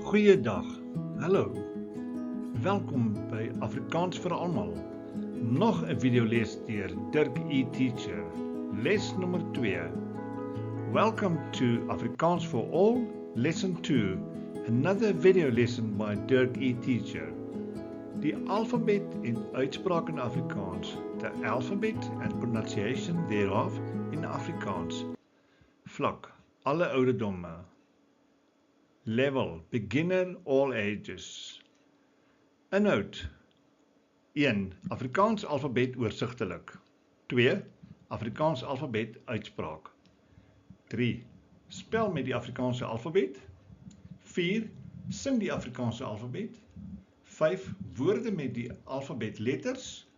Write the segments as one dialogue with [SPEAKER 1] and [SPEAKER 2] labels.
[SPEAKER 1] Goeiedag, hallo, welkom by Afrikaans vir almal. Nog 'n videoles deur Dirk Teacher, les nommer 2. Welcome to Afrikaans for All, lesson 2, another video lesson by Dirk Teacher. Die alfabet en uitspraak in Afrikaans, the alphabet and pronunciation thereof in Afrikaans. Vlak, alle ouderdomme. Level, beginner, all ages. Inhoud. 1. Afrikaans alfabet oorsigtelik. 2. Afrikaans alfabet uitspraak. 3. Spel met die Afrikaanse alfabet. 4. Sing die Afrikaanse alfabet. 5. Woorde met die alfabet letters.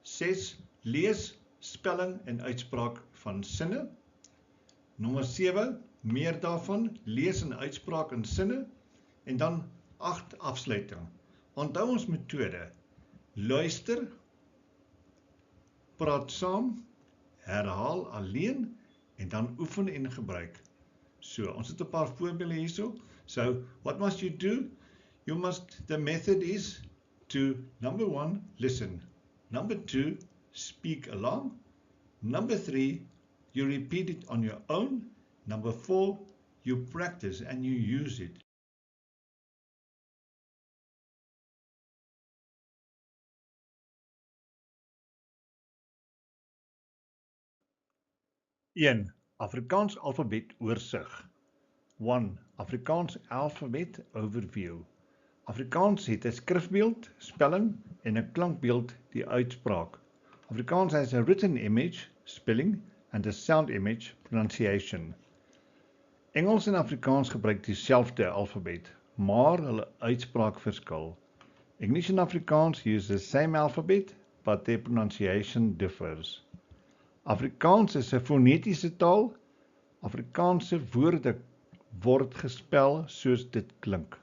[SPEAKER 1] 6. Lees, spelling en uitspraak van sinne. Nommer 7. Meer daarvan, lees en uitspraak in sinne. En dan 8. Afsluiting. Onthou ons metode. Luister, praat saam, herhaal alleen en dan oefen en gebruik. So, ons het 'n paar voorbeelde hierso. So, what must you do? The method is to, number 1, listen. Number 2, speak along. Number 3, you repeat it on your own. Number 4, you practice and you use it. Afrikaans alfabet oorsig. 1. Afrikaans alfabet overview. Afrikaans het 'n skrifbeeld, spelling en 'n klankbeeld, die uitspraak. Afrikaans has a written image, spelling, and a sound image, pronunciation. Engels en Afrikaans gebruik dieselfde alfabet, maar hulle uitspraak verskil. English and Afrikaans use the same alphabet, but their pronunciation differs. Afrikaans is 'n fonetiese taal. Afrikaanse woorde word gespel soos dit klink.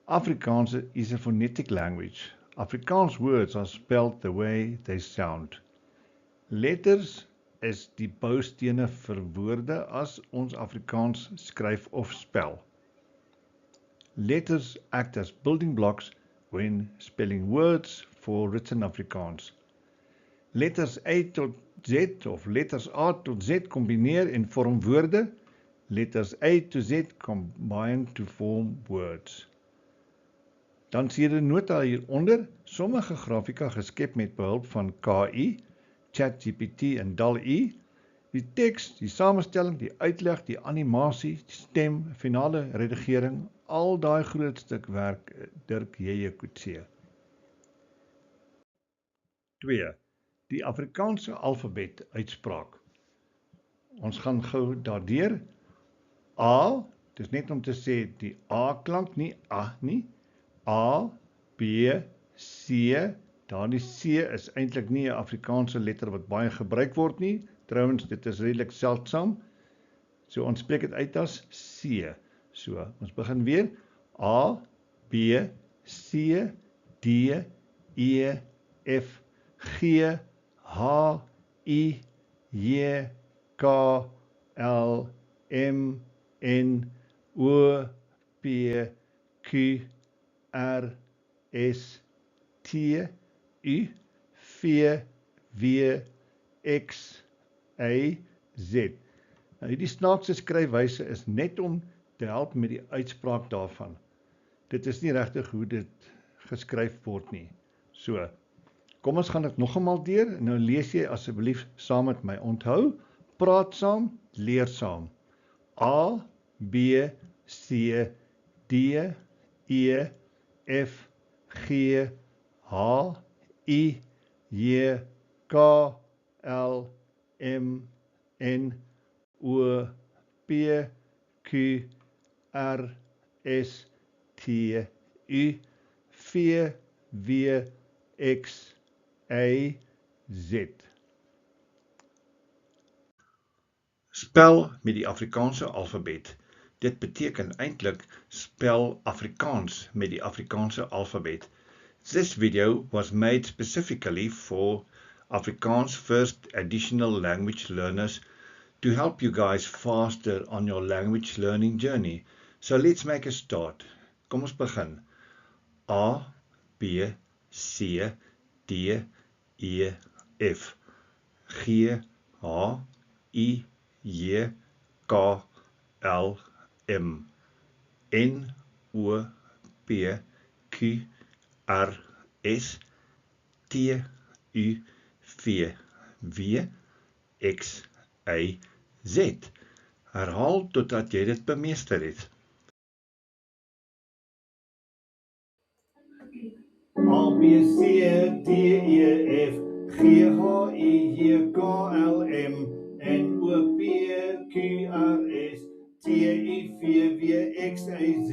[SPEAKER 1] Afrikaans is a phonetic language. Afrikaans words are spelled the way they sound. Letters is die boustene vir woorde as ons Afrikaans skryf of spel. Letters act as building blocks when spelling words for written Afrikaans. Letters A tot Z of letters A tot Z kombineer en vorm woorde. Letters A to Z combine to form words. Dan sien jy 'n nota hieronder, sommige grafika geskep met behulp van KI, ChatGPT en DALL-E. Die teks, die samestelling, die uitleg, die animasie, die stem, finale redigering, al daai groot stuk werk Dirk Kutse. 2. Die Afrikaanse alfabet uitspraak. Ons gaan gou daardeur. A, dis net om te sê die A klank, nie A nie. A, B, C, daardie C is eintlik nie 'n Afrikaanse letter wat baie gebruik word nie. Trouwens, dit is redelik seldsaam. So ons spreek dit uit as C. So, ons begin weer. A, B, C, D, E, F, G, H, I, J, K, L, M, N, O, P, Q, R, S, T, U, V, W, X, Y, Z. Nou hierdie snaakse skryfwyse is net om te help met die uitspraak daarvan. Dit is nie regtig hoe dit geskryf word nie. So, kom ons gaan dit nog eenmaal deur en nou lees jy asseblief saam met my. Onthou, praat saam, leer saam. A, B, C, D, E, F, G, H, I, J, K, L, M, N, O, P, Q, R, S, T, U, V, W, X, Y, Z. Spel met die Afrikaanse alfabet. Dit beteken eintlik spel Afrikaans met die Afrikaanse alfabet. This video was made specifically for Afrikaans First Additional Language learners to help you guys faster on your language learning journey. So let's make a start. Kom ons begin. A, B, C, D, E, F, G, H, I, J, K, L, M, N, O, P, Q, R, S, T, U, V, W, X, Y, Z. Herhaal totdat jy dit bemeester het. A, B, C, D, E, F, G, H, I, J, K, L, M, N, O, P, Q, R, S, T, U, V, W, X, Y, Z.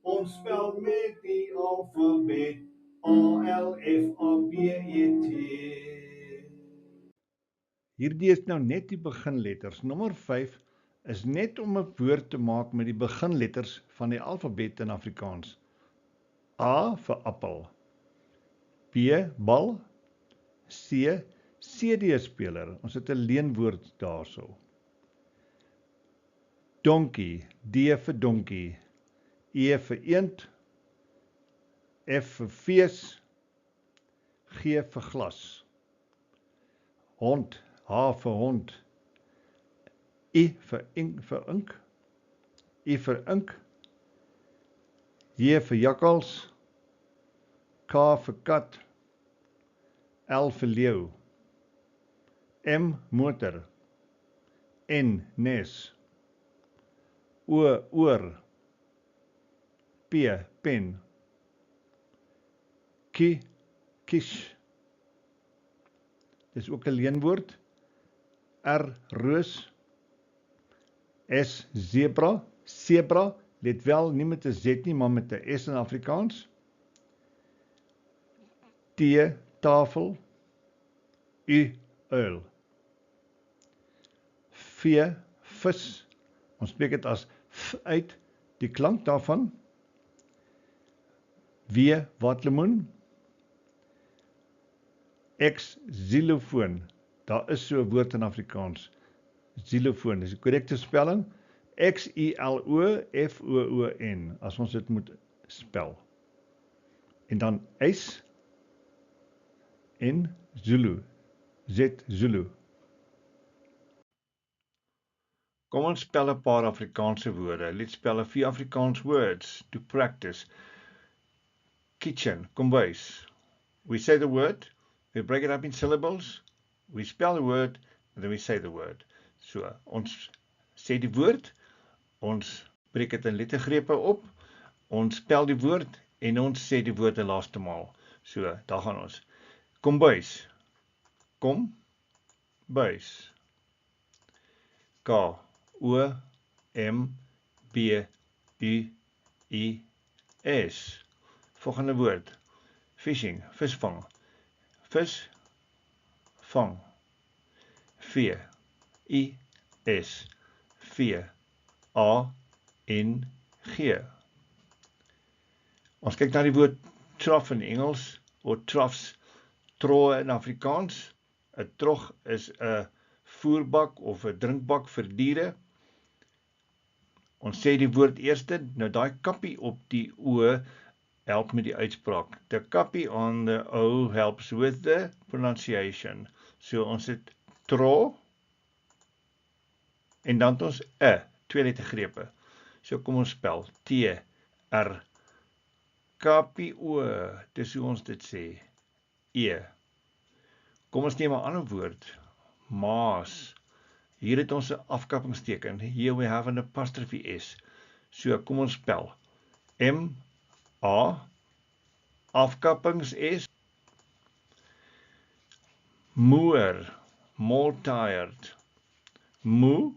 [SPEAKER 1] Ons spel met die alfabet A, L, F, A, B, E, T. Hierdie is nou net die beginletters. Nommer 5 is net om 'n woord te maak met die beginletters van die alfabet in Afrikaans. A vir appel, B bal, C CD-speler. Ons het 'n leenwoord daarso. Donkie, D vir donkie, E vir eend, F vir fees, G vir glas. Hond, H vir hond, I vir ink, I vir ink, J vir jakkals, K vir kat, L vir leeu, M motor, N nes, O oor, P pen, Q kies, dis ook 'n leenwoord, R roos, S zebra, zebra, let wel nie met 'n Z nie, maar met 'n S in Afrikaans, T tafel, U uil, V vis, ons spreek dit as f uit, die klank daarvan, W watlemoen, X xylofoon, daar is so 'n woord in Afrikaans, xylofoon, dis die korrekte spelling, XYLOFOON, as ons dit moet spel. En dan S en Zulu, Z Zulu. Kom ons spel 'n paar Afrikaanse woorde. Let's spell a few Afrikaans words to practice. Kitchen, kombuis. We say the word, we break it up in syllables, we spell the word, and then we say the word. So, ons sê die woord, ons breek dit in lettergrepe op, ons spel die woord, en ons sê die woord die laaste maal. So, daar gaan ons. Kombuis, kom, buis. K, O, M, B, U, I, S. Volgende woord, fishing, visvang. Vis, vang. V, I, S, V, A, N, G. Ons kyk na die woord trough in Engels, of troughs, troe in Afrikaans. 'n Trog is 'n voerbak of 'n drinkbak vir diere. Ons sê die woord eerste, nou daai kappie op die O help met die uitspraak. The kappie on the O helps with the pronunciation. So ons het tro, en dan het ons 'n, twee lettergrepe. So kom ons spel, T, R, kappie O, dis hoe ons dit sê, E. Kom ons neem 'n ander woord, maas. Hier het ons 'n afkappingsteken. Here we have an apostrophe S. So kom ons spel, M, A, afkappings S, moer, more tired, moe,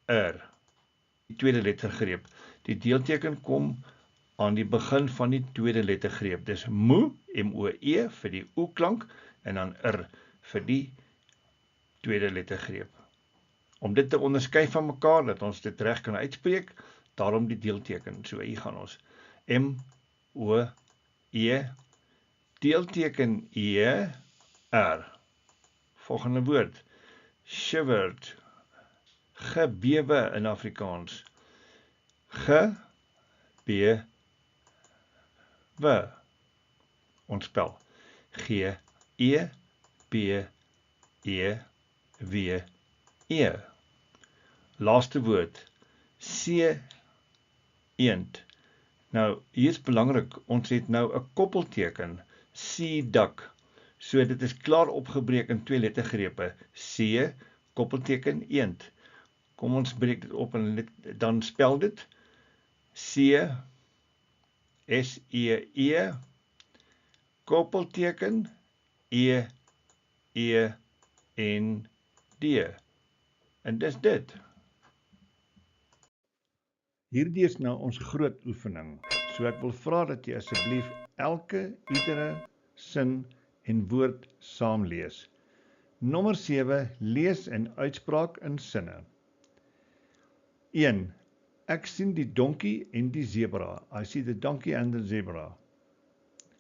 [SPEAKER 1] die tweede lettergreep. Die deelteken kom aan die begin van die tweede lettergreep. Dis moe, M-O-E, vir die O-klank, en dan vir die tweede lettergreep. Om dit te onderskei van mekaar, dat ons dit reg kan uitspreek, daarom die deelteken. So hier gaan ons. M-O-E, deelteken E, R. Volgende woord. Shivered, gebewe in Afrikaans. B, W. Ons spel G, E, B, E, W, E. Laaste woord, C, eend. Nou, hier is belangrik, ons het nou 'n koppelteken, C, duck. So dit is klaar opgebreek in 2 lettergrepe, C, koppelteken, eend. Kom ons breek dit op en dan spel dit, C, S, E, koppelteken, E, N, D. En dis dit. Hierdie is nou ons groot oefening. So ek wil vra dat jy asseblief iedere sin en woord saam lees. Nommer 7, lees en uitspraak in sinne. 1. Ek sien die donkie en die zebra. I see the donkey and the zebra.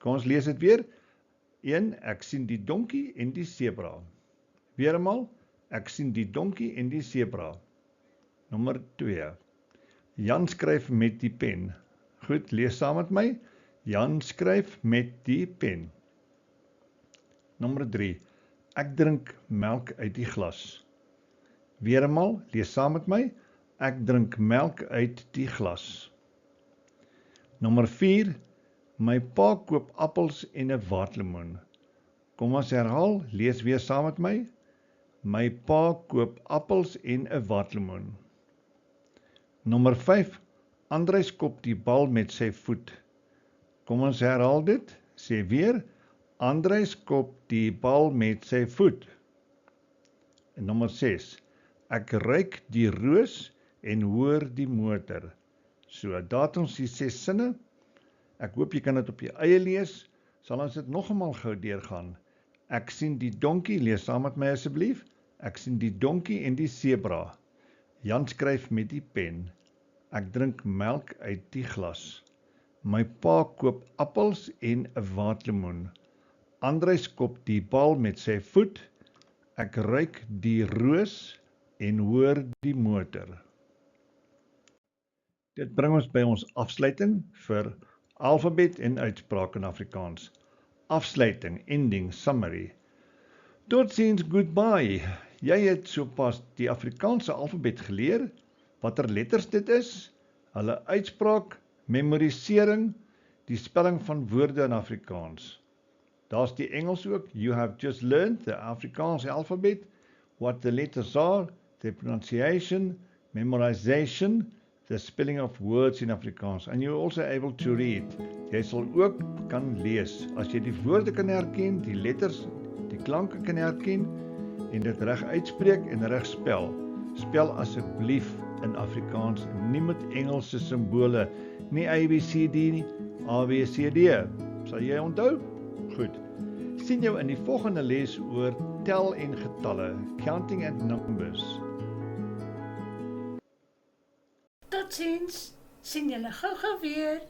[SPEAKER 1] Kom ons lees dit weer. 1. Ek sien die donkie en die zebra. Weer eenmaal. Ek sien die donkie en die zebra. Nommer 2. Jan skryf met die pen. Goed, lees saam met my. Jan skryf met die pen. Nommer 3. Ek drink melk uit die glas. Weer eenmaal, lees saam met my. Ek drink melk uit die glas. Nommer 4. My pa koop appels en 'n waterlemoen. Kom ons herhaal, lees weer saam met my. My pa koop appels en 'n waterlemoen. Nommer 5. Andries kop die bal met sy voet. Kom ons herhaal dit, sê weer. Andries kop die bal met sy voet. En nommer 6. Ek ruik die roos en hoor die motor. So, daar het ons die 6 sinne. Ek hoop jy kan dit op jou eie lees. Sal ons dit nog eenmaal gou deurgaan. Ek sien die donkie, lees saam met my asseblief. Ek sien die donkie en die zebra. Jan skryf met die pen. Ek drink melk uit die glas. My pa koop appels en 'n waterlemoen. Andries kop die bal met sy voet. Ek ruik die roos en hoor die motor. Dit bring ons by ons afsluiting vir alfabet en uitspraak in Afrikaans. Afsluiting, ending, summary. Totsiens, goodbye. Jy het sopas die Afrikaanse alfabet geleer, watter letters dit is, hulle uitspraak, memorisering, die spelling van woorde in Afrikaans. Daar's die Engels ook. You have just learned the Afrikaans alphabet, what the letters are, the pronunciation, memorization, the spelling of words in Afrikaans. And you're also able to read. Jy sal ook kan lees. As jy die woorde kan herken, die letters, die klanke kan herken, en dit reg uitspreek en reg spel. Spel asseblief in Afrikaans, nie met Engelse simbole, nie ABCD nie, ABCD. Sal jy onthou? Goed. Sien jou in die volgende les oor tel en getalle, counting and numbers.
[SPEAKER 2] Totsiens, sien julle gou-gou weer.